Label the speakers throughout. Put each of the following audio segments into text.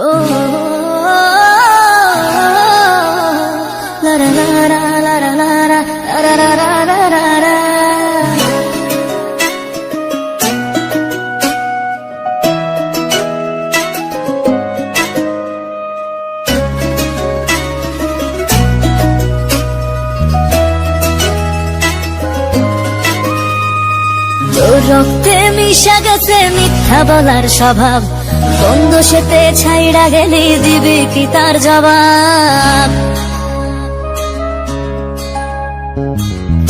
Speaker 1: la la la la la la la la la la la la. তোর রক্তে মিশা গেছে মিথ্যা বলার স্বভাব, বন্ধ সেতে ছাইড়া গেলে দিবে কি তার জবাব?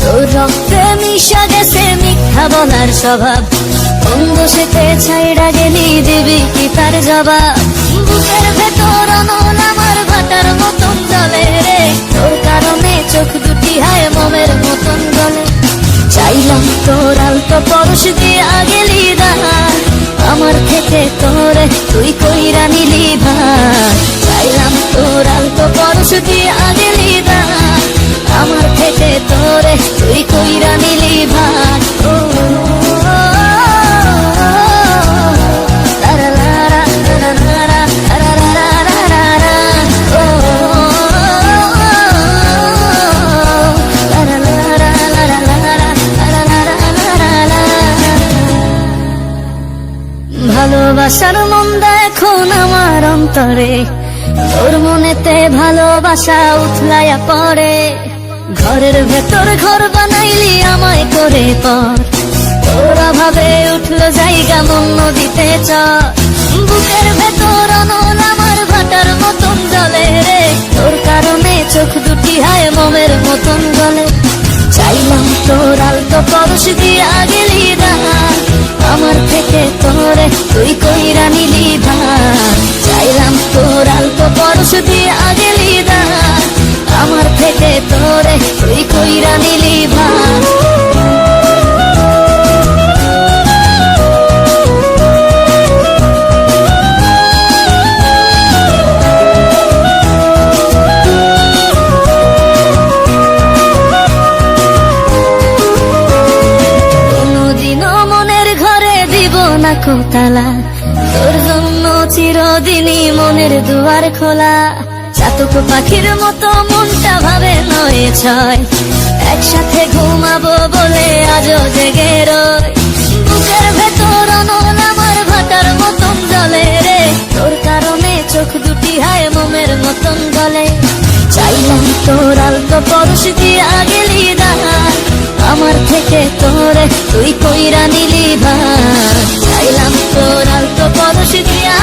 Speaker 1: তোর রক্তে মিশা গেছে মিথ্যা বলার স্বভাব, বন্ধ সেতে ছাইড়া গেলে দিবে কি তার জবাব? বুকের ভেতর অনল আমার ভাটার মতন জ্বলে রে, তোর কারণে চোখ দুটি হায় মোমের মতন গলে। চাইলাম তোর আলতো পরশ দিয়ে গেলি দান, আমার থেকে তোরে তুই কইরা নিলি ভান। চাইলাম তোর আলতো পরশ দিয়ে গেলি দান, আমার থেকে তোরে তুই কইরা নিলি ভান। ও ভালোবাসার মন্দা এখন আমার অন্তরে, তোর মনেতে ভালোবাসা উথলাইয়া পড়ে। ঘরের ভেতর ঘর বানাইলি আমায় করে পর, তোর অভাবে উঠলো জায়গা মন নদীতে চর। বুকের ভেতর অনল আমার ভাটার মতন জ্বলে রে, তোর কারণে চোখ দুটি হায় মোমের মতন গলে। চাইলাম তোর আলতো পরশ দিয়া গেলি দান, আমার থেকে তোরে তুই কইরা নিলি ভান। চাইলাম তোর আলতো পরশ দিয়া গেলি দান, আমার থেকে তোরে তুই কইরা নিলি ভান। কোতালা তোর জন্য চিরদিনই মনের দুয়ার খোলা। চাতক পাখির মতো মনটা ভাবে নয় ছয়, একসাথে ঘুমাবো বলে আজও জেগে রয়। বুকের ভেতর অনল আমার ভাটার মতন জ্বলে রে, তোর কারণে চোখ দুটি হায় মোমের মতন গলে। চাইলাম তোর আলতো পরশ দিয়া গেলি দান, আমার থেকে তোরে তুই কইরা নিলি ভান। চাইলাম তোর আলতো পরশ দিয়া